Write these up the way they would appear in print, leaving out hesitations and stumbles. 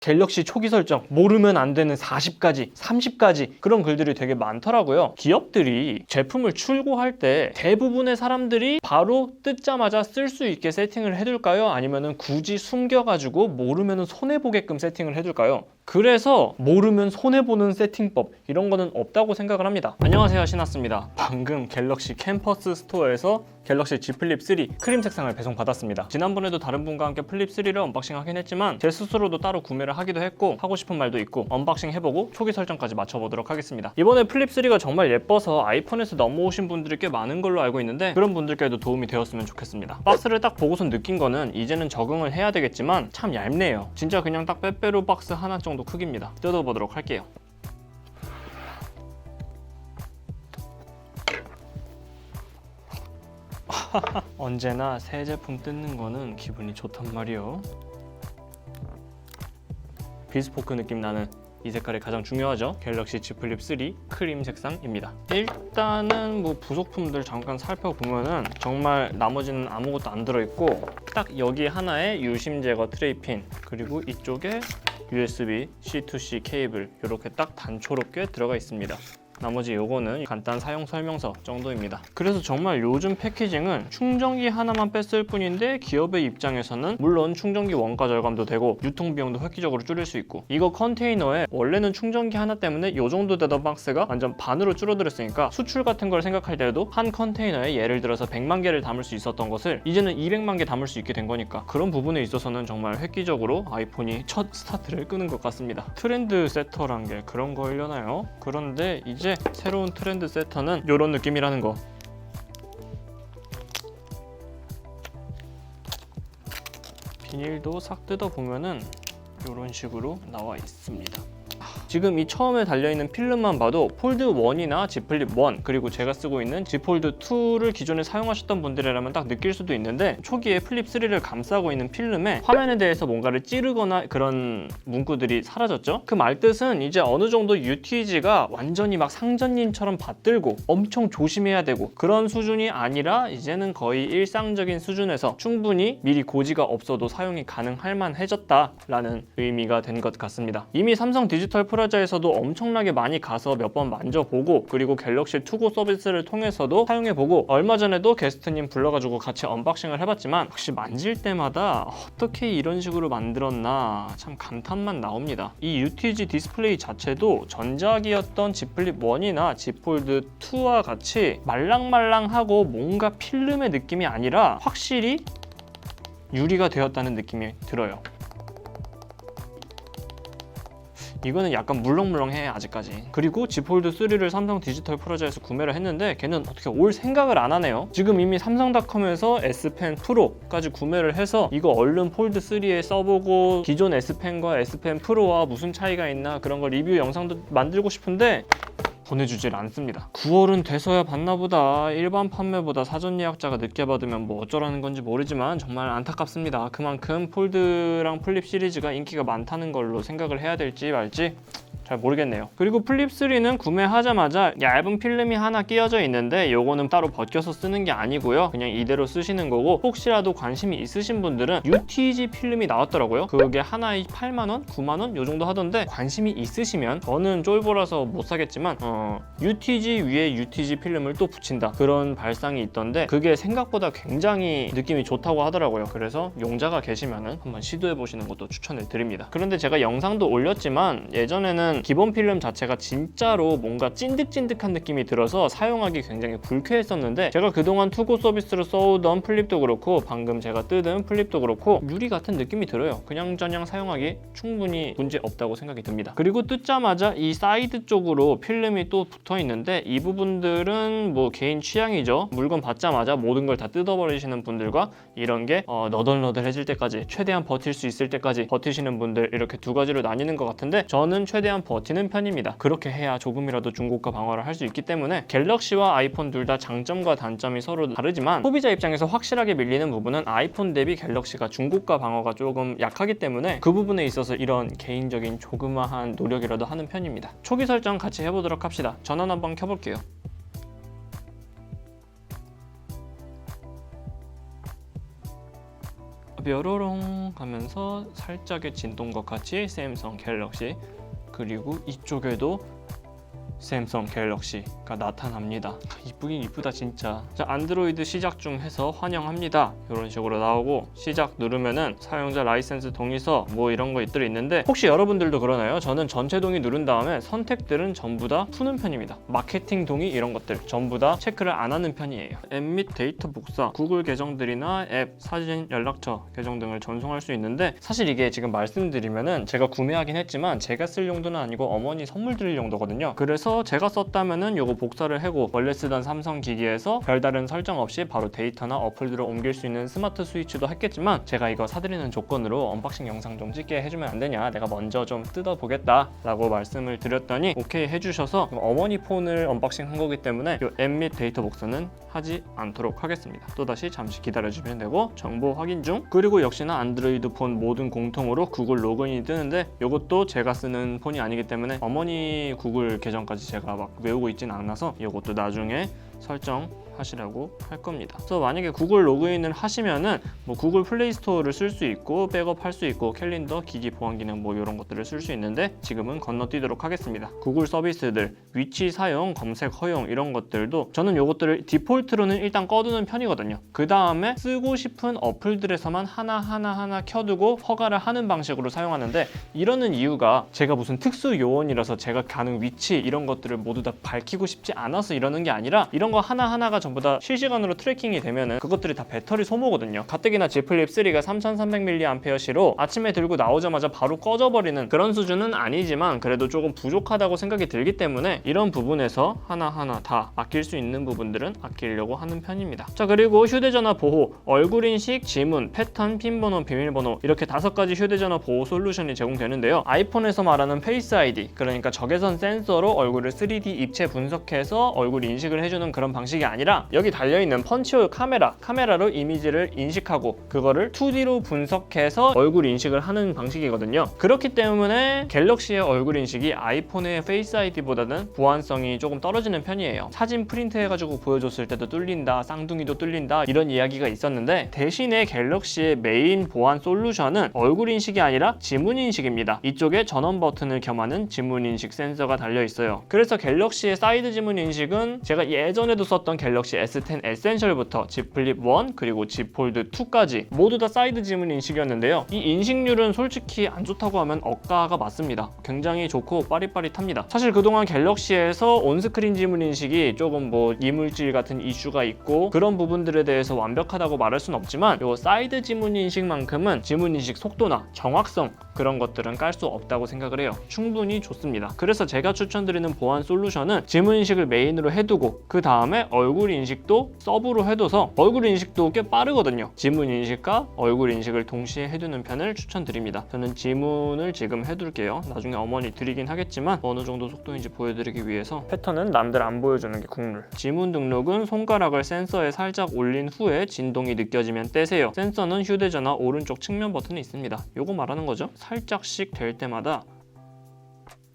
갤럭시 초기 설정, 모르면 안 되는 40가지, 30가지 그런 글들이 되게 많더라고요. 기업들이 제품을 출고할 때 대부분의 사람들이 바로 뜯자마자 쓸 수 있게 세팅을 해둘까요? 아니면은 굳이 숨겨가지고 모르면 손해보게끔 세팅을 해둘까요? 그래서 모르면 손해보는 세팅법 이런 거는 없다고 생각을 합니다. 안녕하세요, 신았습니다. 방금 갤럭시 캠퍼스 스토어에서 갤럭시 Z 플립 3 크림 색상을 배송받았습니다. 지난번에도 다른 분과 함께 플립 3를 언박싱 하긴 했지만 제 스스로도 따로 구매를 하기도 했고 하고 싶은 말도 있고 언박싱 해보고 초기 설정까지 맞춰보도록 하겠습니다. 이번에 플립 3가 정말 예뻐서 아이폰에서 넘어오신 분들이 꽤 많은 걸로 알고 있는데 그런 분들께도 도움이 되었으면 좋겠습니다. 박스를 딱 보고선 느낀 거는 이제는 적응을 해야 되겠지만 참 얇네요. 진짜 그냥 딱 빼빼로 박스 하나 정도 크기입니다. 뜯어보도록 할게요. 언제나 새 제품 뜯는 거는 기분이 좋단 말이요. 비스포크 느낌 나는 이 색깔이 가장 중요하죠. 갤럭시 Z 플립 3 크림 색상입니다. 일단은 뭐 부속품들 잠깐 살펴보면은 정말 나머지는 아무것도 안 들어있고 딱 여기 하나에 유심 제거 트레이 핀, 그리고 이쪽에 USB C2C 케이블 이렇게 딱 단초롭게 들어가 있습니다. 나머지 요거는 간단 사용 설명서 정도입니다. 그래서 정말 요즘 패키징은 충전기 하나만 뺐을 뿐인데 기업의 입장에서는 물론 충전기 원가 절감도 되고 유통비용도 획기적으로 줄일 수 있고, 이거 컨테이너에 원래는 충전기 하나 때문에 요 정도 되던 박스가 완전 반으로 줄어들었으니까 수출 같은 걸 생각할 때도 한 컨테이너에 예를 들어서 100만 개를 담을 수 있었던 것을 이제는 200만 개 담을 수 있게 된 거니까 그런 부분에 있어서는 정말 획기적으로 아이폰이 첫 스타트를 끄는 것 같습니다. 트렌드 세터란 게 그런 거이려나요? 그런데 이제 새로운 트렌드 세터는 이런 느낌이라는 거. 비닐도 싹 뜯어보면은 이런 식으로 나와 있습니다. 지금 이 처음에 달려있는 필름만 봐도 폴드 1이나 Z 플립 1 그리고 제가 쓰고 있는 Z 폴드 2를 기존에 사용하셨던 분들이라면 딱 느낄 수도 있는데, 초기에 플립 3를 감싸고 있는 필름에 화면에 대해서 뭔가를 찌르거나 그런 문구들이 사라졌죠. 그 말뜻은 이제 어느 정도 UTG가 완전히 막 상전님처럼 받들고 엄청 조심해야 되고 그런 수준이 아니라 이제는 거의 일상적인 수준에서 충분히 미리 고지가 없어도 사용이 가능할 만해졌다라는 의미가 된 것 같습니다. 이미 삼성 디지털 프라자에서도 엄청나게 많이 가서 몇 번 만져보고, 그리고 갤럭시 투고 서비스를 통해서도 사용해보고, 얼마 전에도 게스트님 불러가지고 같이 언박싱을 해봤지만 역시 만질 때마다 어떻게 이런 식으로 만들었나 참 감탄만 나옵니다. 이 UTG 디스플레이 자체도 전작이었던 Z 플립 1이나 Z 폴드 2와 같이 말랑말랑하고 뭔가 필름의 느낌이 아니라 확실히 유리가 되었다는 느낌이 들어요. 이거는 약간 물렁물렁해 아직까지. 그리고 Z 폴드 3를 삼성 디지털 프라자에서 구매를 했는데 걔는 어떻게 올 생각을 안 하네요. 지금 이미 삼성닷컴에서 S펜 프로까지 구매를 해서 이거 얼른 폴드 3에 써보고 기존 S펜과 S펜 프로와 무슨 차이가 있나 그런 거 리뷰 영상도 만들고 싶은데 보내주질 않습니다. 9월은 돼서야 받나 보다. 일반 판매보다 사전 예약자가 늦게 받으면 뭐 어쩌라는 건지 모르지만 정말 안타깝습니다. 그만큼 폴드랑 플립 시리즈가 인기가 많다는 걸로 생각을 해야 될지 말지 잘 모르겠네요. 그리고 플립 3는 구매하자마자 얇은 필름이 하나 끼워져 있는데 요거는 따로 벗겨서 쓰는 게 아니고요. 그냥 이대로 쓰시는 거고, 혹시라도 관심이 있으신 분들은 UTG 필름이 나왔더라고요. 그게 하나에 8만원? 9만원? 요 정도 하던데 관심이 있으시면, 저는 쫄보라서 못 사겠지만 UTG 위에 UTG 필름을 또 붙인다 그런 발상이 있던데 그게 생각보다 굉장히 느낌이 좋다고 하더라고요. 그래서 용자가 계시면은 한번 시도해 보시는 것도 추천을 드립니다. 그런데 제가 영상도 올렸지만 예전에는 기본 필름 자체가 진짜로 뭔가 찐득찐득한 느낌이 들어서 사용하기 굉장히 불쾌했었는데, 제가 그동안 투고 서비스로 써오던 플립도 그렇고 방금 제가 뜯은 플립도 그렇고 유리 같은 느낌이 들어요. 그냥저냥 사용하기 충분히 문제 없다고 생각이 듭니다. 그리고 뜯자마자 이 사이드 쪽으로 필름이 또 붙어 있는데 이 부분들은 뭐 개인 취향이죠. 물건 받자마자 모든 걸 다 뜯어버리시는 분들과 이런 게 너덜너덜해질 때까지 최대한 버틸 수 있을 때까지 버티시는 분들, 이렇게 두 가지로 나뉘는 것 같은데 저는 최대한 버티는 편입니다. 그렇게 해야 조금이라도 중고가 방어를 할 수 있기 때문에 갤럭시와 아이폰 둘 다 장점과 단점이 서로 다르지만 소비자 입장에서 확실하게 밀리는 부분은 아이폰 대비 갤럭시가 중고가 방어가 조금 약하기 때문에 그 부분에 있어서 이런 개인적인 조그마한 노력이라도 하는 편입니다. 초기 설정 같이 해보도록 합시다. 전원 한번 켜볼게요. 뾰로롱 하면서 살짝의 진동과 같이 샘성 갤럭시, 그리고 이쪽에도 샘성 갤럭시가 나타납니다. 이쁘긴 이쁘다 진짜. 자, 안드로이드 시작 중 해서 환영합니다 이런 식으로 나오고, 시작 누르면은 사용자 라이센스 동의서 뭐 이런 것들이 있는데, 혹시 여러분들도 그러나요? 저는 전체 동의 누른 다음에 선택들은 전부 다 푸는 편입니다. 마케팅 동의 이런 것들 전부 다 체크를 안 하는 편이에요. 앱 및 데이터 복사, 구글 계정들이나 앱, 사진, 연락처 계정 등을 전송할 수 있는데, 사실 이게 지금 말씀드리면은 제가 구매하긴 했지만 제가 쓸 용도는 아니고 어머니 선물 드릴 용도거든요. 그래서 제가 썼다면은 요거 복사를 하고 원래 쓰던 삼성 기기에서 별다른 설정 없이 바로 데이터나 어플들을 옮길 수 있는 스마트 스위치도 했겠지만, 제가 이거 사드리는 조건으로 언박싱 영상 좀 찍게 해주면 안 되냐, 내가 먼저 좀 뜯어보겠다 라고 말씀을 드렸더니 오케이 해주셔서 어머니 폰을 언박싱 한 거기 때문에 이 앱 및 데이터 복사는 하지 않도록 하겠습니다. 또다시 잠시 기다려주면 되고, 정보 확인 중. 그리고 역시나 안드로이드 폰 모든 공통으로 구글 로그인이 뜨는데, 이것도 제가 쓰는 폰이 아니기 때문에 어머니 구글 계정까지 제가 막 외우고 있진 않아서 이것도 나중에 설정하시라고 할 겁니다. 그래서 만약에 구글 로그인을 하시면은 뭐 구글 플레이 스토어를 쓸 수 있고 백업할 수 있고 캘린더, 기기 보안 기능 뭐 이런 것들을 쓸 수 있는데, 지금은 건너뛰도록 하겠습니다. 구글 서비스들, 위치 사용, 검색 허용 이런 것들도 저는 요것들을 디폴트로는 일단 꺼두는 편이거든요. 그 다음에 쓰고 싶은 어플들에서만 하나 켜두고 허가를 하는 방식으로 사용하는데, 이러는 이유가 제가 무슨 특수 요원이라서 제가 가는 위치 이런 것들을 모두 다 밝히고 싶지 않아서 이러는 게 아니라, 이런 거 하나하나가 전부 다 실시간으로 트래킹이 되면은 그것들이 다 배터리 소모거든요. 가뜩이나 Z 플립 3가 3300mAh로 아침에 들고 나오자마자 바로 꺼져버리는 그런 수준은 아니지만, 그래도 조금 부족하다고 생각이 들기 때문에 이런 부분에서 하나하나 다 아낄 수 있는 부분들은 아끼려고 하는 편입니다. 자, 그리고 휴대전화 보호, 얼굴 인식, 지문, 패턴, 핀번호, 비밀번호 이렇게 5가지 휴대전화 보호 솔루션이 제공되는데요. 아이폰에서 말하는 페이스 아이디, 그러니까 적외선 센서로 얼굴을 3D 입체 분석해서 얼굴 인식을 해주는 그런 방식이 아니라, 여기 달려있는 펀치홀 카메라로 이미지를 인식하고 그거를 2D로 분석해서 얼굴 인식을 하는 방식이거든요. 그렇기 때문에 갤럭시의 얼굴 인식이 아이폰의 페이스 아이디보다는 보안성이 조금 떨어지는 편이에요. 사진 프린트해가지고 보여줬을 때도 뚫린다, 쌍둥이도 뚫린다 이런 이야기가 있었는데, 대신에 갤럭시의 메인 보안 솔루션은 얼굴 인식이 아니라 지문 인식입니다. 이쪽에 전원 버튼을 겸하는 지문 인식 센서가 달려있어요. 그래서 갤럭시의 사이드 지문 인식은 제가 예전에도 썼던 갤럭시 S10 에센셜부터 Z 플립 1 그리고 Z 폴드 2까지 모두 다 사이드 지문 인식이었는데요. 이 인식률은 솔직히 안 좋다고 하면 억가가 맞습니다. 굉장히 좋고 빠릿빠릿합니다. 사실 그동안 갤럭시에서 온스크린 지문 인식이 조금 뭐 이물질 같은 이슈가 있고 그런 부분들에 대해서 완벽하다고 말할 순 없지만, 요 사이드 지문 인식만큼은 지문 인식 속도나 정확성 그런 것들은 깔 수 없다고 생각을 해요. 충분히 좋습니다. 그래서 제가 추천드리는 보안 솔루션은 지문 인식을 메인으로 해두고 그 다음에 얼굴 인식도 서브로 해둬서 얼굴 인식도 꽤 빠르거든요. 지문 인식과 얼굴 인식을 동시에 해두는 편을 추천드립니다. 저는 지문을 지금 해둘게요. 나중에 어머니 드리긴 하겠지만 어느 정도 속도인지 보여드리기 위해서 패턴은 남들 안 보여주는 게 국룰. 지문 등록은 손가락을 센서에 살짝 올린 후에 진동이 느껴지면 떼세요. 센서는 휴대전화 오른쪽 측면 버튼이 있습니다. 요거 말하는 거죠. 살짝씩 될 때마다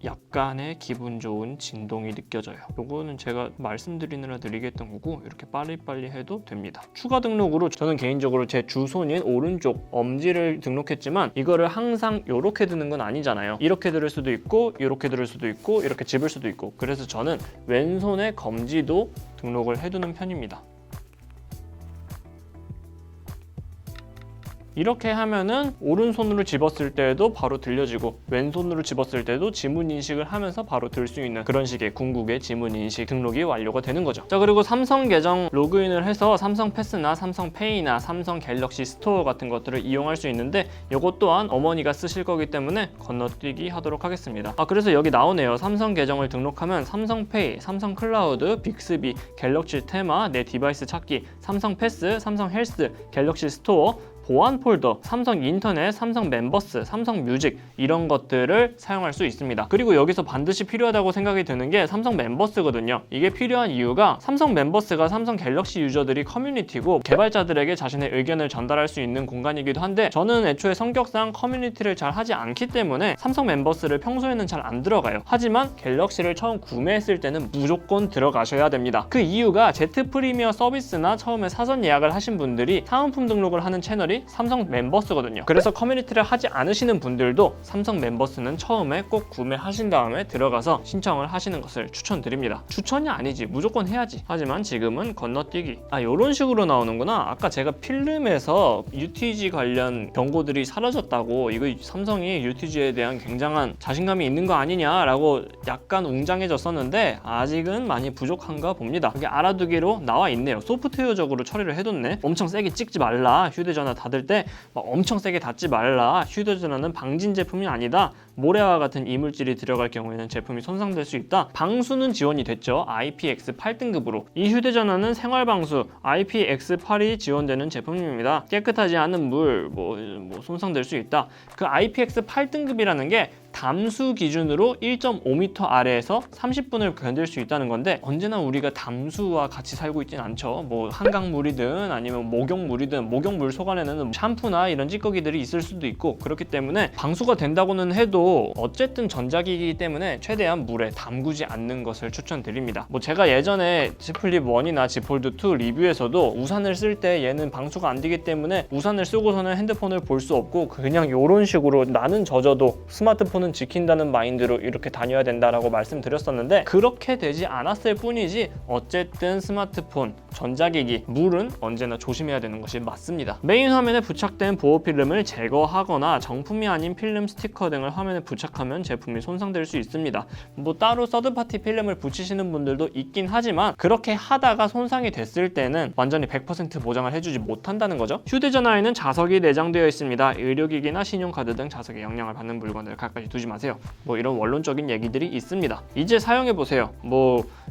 약간의 기분 좋은 진동이 느껴져요. 요거는 제가 말씀드리느라 느리게 했던 거고, 이렇게 빨리빨리 해도 됩니다. 추가 등록으로 저는 개인적으로 제 주손인 오른쪽 엄지를 등록했지만, 이거를 항상 이렇게 드는 건 아니잖아요. 이렇게 들을 수도 있고 이렇게 들을 수도 있고 이렇게 집을 수도 있고, 그래서 저는 왼손의 검지도 등록을 해두는 편입니다. 이렇게 하면은 오른손으로 집었을 때도 바로 들려지고 왼손으로 집었을 때도 지문 인식을 하면서 바로 들 수 있는 그런 식의 궁극의 지문 인식 등록이 완료가 되는 거죠. 자, 그리고 삼성 계정 로그인을 해서 삼성 패스나 삼성 페이나 삼성 갤럭시 스토어 같은 것들을 이용할 수 있는데, 이것 또한 어머니가 쓰실 거기 때문에 건너뛰기 하도록 하겠습니다. 그래서 여기 나오네요. 삼성 계정을 등록하면 삼성 페이, 삼성 클라우드, 빅스비, 갤럭시 테마, 내 디바이스 찾기, 삼성 패스, 삼성 헬스, 갤럭시 스토어, 보안 폴더, 삼성 인터넷, 삼성 멤버스, 삼성 뮤직 이런 것들을 사용할 수 있습니다. 그리고 여기서 반드시 필요하다고 생각이 드는 게 삼성 멤버스거든요. 이게 필요한 이유가 삼성 멤버스가 삼성 갤럭시 유저들이 커뮤니티고 개발자들에게 자신의 의견을 전달할 수 있는 공간이기도 한데, 저는 애초에 성격상 커뮤니티를 잘 하지 않기 때문에 삼성 멤버스를 평소에는 잘 안 들어가요. 하지만 갤럭시를 처음 구매했을 때는 무조건 들어가셔야 됩니다. 그 이유가 Z 프리미어 서비스나 처음에 사전 예약을 하신 분들이 사은품 등록을 하는 채널이 분들이 삼성 멤버스거든요. 그래서 커뮤니티를 하지 않으시는 분들도 삼성 멤버스는 처음에 꼭 구매하신 다음에 들어가서 신청을 하시는 것을 추천드립니다. 추천이 아니지, 무조건 해야지. 하지만 지금은 건너뛰기. 이런 식으로 나오는구나. 아까 제가 필름에서 UTG 관련 경고들이 사라졌다고, 이거 삼성이 UTG에 대한 굉장한 자신감이 있는 거 아니냐라고 약간 웅장해졌었는데 아직은 많이 부족한가 봅니다. 이게 알아두기로 나와 있네요. 소프트웨어적으로 처리를 해뒀네. 엄청 세게 찍지 말라. 휴대전화 닫을 때 막 엄청 세게 닫지 말라. 휴대전화는 방진 제품이 아니다. 모래와 같은 이물질이 들어갈 경우에는 제품이 손상될 수 있다. 방수는 지원이 됐죠. IPX8 등급으로. 이 휴대전화는 생활방수 IPX8이 지원되는 제품입니다. 깨끗하지 않은 물, 손상될 수 있다. 그 IPX8 등급이라는 게 담수 기준으로 1.5m 아래에서 30분을 견딜 수 있다는 건데, 언제나 우리가 담수와 같이 살고 있진 않죠. 한강물이든 아니면 목욕물이든, 목욕물 속 안에는 샴푸나 이런 찌꺼기들이 있을 수도 있고, 그렇기 때문에 방수가 된다고는 해도 어쨌든 전자기기이기 때문에 최대한 물에 담그지 않는 것을 추천드립니다. 제가 예전에 Z 플립 1이나 Z 폴드 2 리뷰에서도 우산을 쓸 때 얘는 방수가 안 되기 때문에 우산을 쓰고서는 핸드폰을 볼 수 없고 그냥 이런 식으로 나는 젖어도 스마트폰은 지킨다는 마인드로 이렇게 다녀야 된다라고 말씀드렸었는데, 그렇게 되지 않았을 뿐이지 어쨌든 스마트폰, 전자기기, 물은 언제나 조심해야 되는 것이 맞습니다. 메인 화면에 부착된 보호 필름을 제거하거나 정품이 아닌 필름 스티커 등을 화면에 부착하면 제품이 손상될 수 있습니다. 따로 서드파티 필름을 붙이시는 분들도 있긴 하지만 그렇게 하다가 손상이 됐을 때는 완전히 100% 보장을 해주지 못한다는 거죠. 휴대전화에는 자석이 내장되어 있습니다. 의료기기나 신용카드 등 자석에 영향을 받는 물건들을 가까이 두지 마세요. 이런 원론적인 얘기들이 있습니다. 이제 사용해보세요.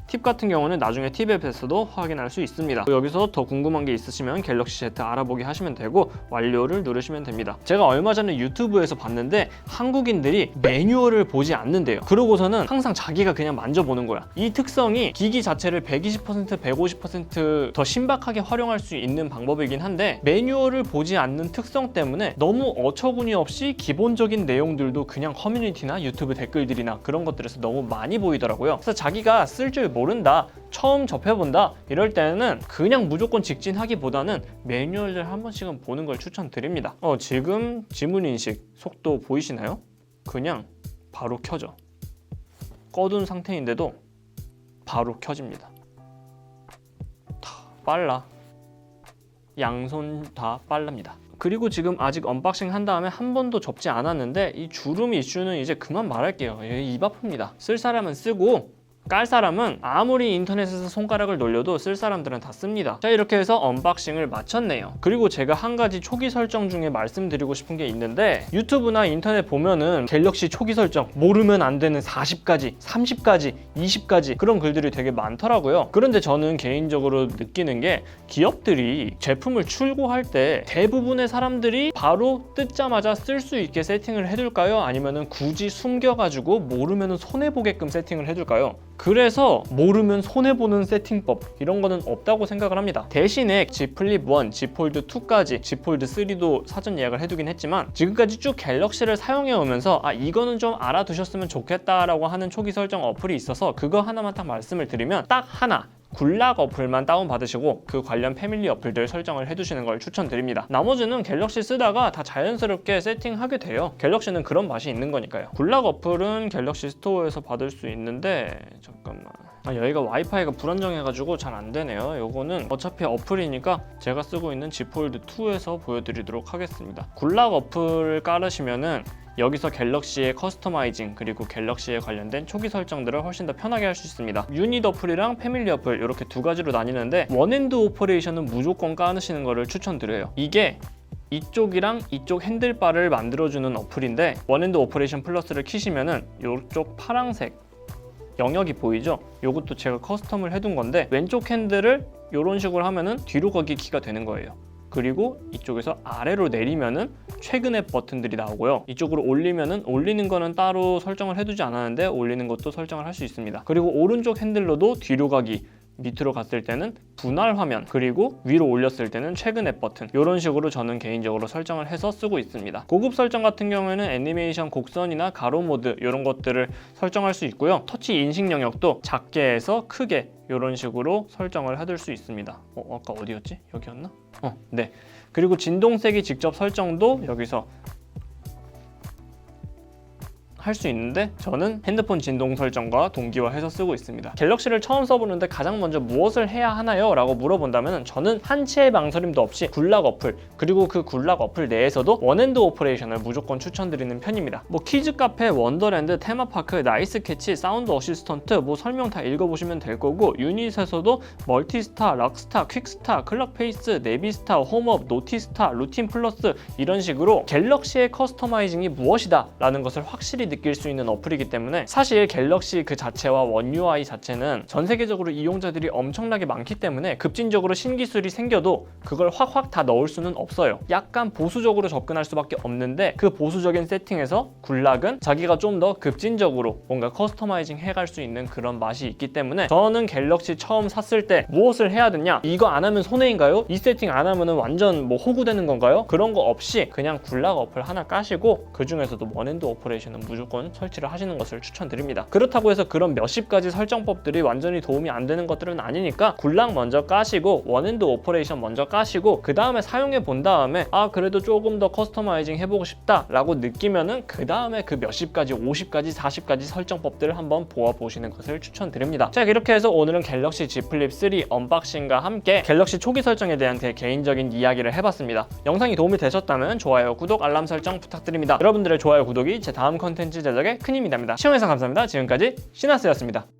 팁 같은 경우는 나중에 팁앱에서도 확인할 수 있습니다. 여기서 더 궁금한 게 있으시면 갤럭시 Z 알아보기 하시면 되고 완료를 누르시면 됩니다. 제가 얼마 전에 유튜브에서 봤는데 한국인들이 매뉴얼을 보지 않는데요. 그러고서는 항상 자기가 그냥 만져보는 거야. 이 특성이 기기 자체를 120%, 150% 더 신박하게 활용할 수 있는 방법이긴 한데, 매뉴얼을 보지 않는 특성 때문에 너무 어처구니 없이 기본적인 내용들도 그냥 커뮤니티나 유튜브 댓글들이나 그런 것들에서 너무 많이 보이더라고요. 그래서 자기가 쓸 줄 모른다, 처음 접해본다 이럴 때는 그냥 무조건 직진하기보다는 매뉴얼을 한 번씩은 보는 걸 추천드립니다. 지금 지문인식 속도 보이시나요? 그냥 바로 켜져. 꺼둔 상태인데도 바로 켜집니다. 다 빨라. 양손 다 빨랍니다. 그리고 지금 아직 언박싱 한 다음에 한 번도 접지 않았는데 이 주름 이슈는 이제 그만 말할게요. 입 아픕니다. 쓸 사람은 쓰고 깔 사람은 아무리 인터넷에서 손가락을 놀려도 쓸 사람들은 다 씁니다. 자, 이렇게 해서 언박싱을 마쳤네요. 그리고 제가 한 가지 초기 설정 중에 말씀드리고 싶은 게 있는데, 유튜브나 인터넷 보면은 갤럭시 초기 설정 모르면 안 되는 40가지, 30가지, 20가지 그런 글들이 되게 많더라고요. 그런데 저는 개인적으로 느끼는 게, 기업들이 제품을 출고할 때 대부분의 사람들이 바로 뜯자마자 쓸 수 있게 세팅을 해둘까요? 아니면은 굳이 숨겨가지고 모르면은 손해보게끔 세팅을 해둘까요? 그래서 모르면 손해보는 세팅법 이런 거는 없다고 생각을 합니다. 대신에 Z 플립 1, Z 폴드 2까지, Z 폴드 3도 사전 예약을 해두긴 했지만 지금까지 쭉 갤럭시를 사용해 오면서 이거는 좀 알아두셨으면 좋겠다라고 하는 초기 설정 어플이 있어서 그거 하나만 딱 말씀을 드리면, 딱 하나 굴락 어플만 다운받으시고 그 관련 패밀리 어플들 설정을 해두시는 걸 추천드립니다. 나머지는 갤럭시 쓰다가 다 자연스럽게 세팅하게 돼요. 갤럭시는 그런 맛이 있는 거니까요. 굴락 어플은 갤럭시 스토어에서 받을 수 있는데, 잠깐만, 여기가 와이파이가 불안정해가지고 잘 안 되네요. 요거는 어차피 어플이니까 제가 쓰고 있는 Z 폴드 2에서 보여드리도록 하겠습니다. 굴락 어플을 깔으시면은 여기서 갤럭시의 커스터마이징 그리고 갤럭시에 관련된 초기 설정들을 훨씬 더 편하게 할 수 있습니다. 유닛 어플이랑 패밀리 어플 이렇게 두 가지로 나뉘는데, 원핸드 오퍼레이션은 무조건 까시는 거를 추천드려요. 이게 이쪽이랑 이쪽 핸들바를 만들어주는 어플인데, 원핸드 오퍼레이션 플러스를 키시면은 이쪽 파란색 영역이 보이죠? 이것도 제가 커스텀을 해둔 건데, 왼쪽 핸들을 이런 식으로 하면은 뒤로 가기 키가 되는 거예요. 그리고 이쪽에서 아래로 내리면은 최근의 버튼들이 나오고요. 이쪽으로 올리면은, 올리는 거는 따로 설정을 해두지 않았는데 올리는 것도 설정을 할 수 있습니다. 그리고 오른쪽 핸들로도 뒤로 가기, 밑으로 갔을 때는 분할 화면, 그리고 위로 올렸을 때는 최근 앱 버튼, 이런 식으로 저는 개인적으로 설정을 해서 쓰고 있습니다. 고급 설정 같은 경우에는 애니메이션 곡선이나 가로 모드 이런 것들을 설정할 수 있고요. 터치 인식 영역도 작게 해서 크게 이런 식으로 설정을 해둘 수 있습니다. 아까 어디였지? 여기였나? 네. 그리고 진동세기 직접 설정도 여기서 할 수 있는데 저는 핸드폰 진동 설정과 동기화해서 쓰고 있습니다. 갤럭시를 처음 써보는데 가장 먼저 무엇을 해야 하나요? 라고 물어본다면 저는 한치의 망설임도 없이 굴락 어플, 그리고 그 굴락 어플 내에서도 원핸드 오퍼레이션을 무조건 추천드리는 편입니다. 뭐 키즈 카페, 원더랜드, 테마파크, 나이스 캐치, 사운드 어시스턴트 뭐 설명 다 읽어보시면 될 거고, 유닛에서도 멀티스타, 락스타, 퀵스타, 클럭페이스, 네비스타, 홈업, 노티스타, 루틴 플러스 이런 식으로 갤럭시의 커스터마이징이 무엇이다 라는 것을 확실히 느낄 수 있는 어플이기 때문에 사실 갤럭시 그 자체와 원 UI 자체는 전 세계적으로 이용자들이 엄청나게 많기 때문에 급진적으로 신기술이 생겨도 그걸 확 다 넣을 수는 없어요. 약간 보수적으로 접근할 수밖에 없는데 그 보수적인 세팅에서 굴락은 자기가 좀 더 급진적으로 뭔가 커스터마이징 해갈 수 있는 그런 맛이 있기 때문에 저는 갤럭시 처음 샀을 때 무엇을 해야 되냐, 이거 안 하면 손해인가요? 이 세팅 안 하면 완전 뭐 호구되는 건가요? 그런 거 없이 그냥 굴락 어플 하나 까시고 그 중에서도 원핸드 오퍼레이션은 무조건 설치를 하시는 것을 추천드립니다. 그렇다고 해서 그런 몇십 가지 설정법들이 완전히 도움이 안 되는 것들은 아니니까 굴락 먼저 까시고 원핸드 오퍼레이션 먼저 까시고 그 다음에 사용해 본 다음에 그래도 조금 더 커스터마이징 해보고 싶다 라고 느끼면은 그 다음에 그 몇십 가지, 50가지, 40가지 설정법들을 한번 보아보시는 것을 추천드립니다. 자, 이렇게 해서 오늘은 갤럭시 Z 플립 3 언박싱과 함께 갤럭시 초기 설정에 대한 제 개인적인 이야기를 해봤습니다. 영상이 도움이 되셨다면 좋아요, 구독, 알람 설정 부탁드립니다. 여러분들의 좋아요, 구독이 제 다음 컨텐츠 제작에 큰 힘이 됩니다. 시청해주셔서 감사합니다. 지금까지 시나스였습니다.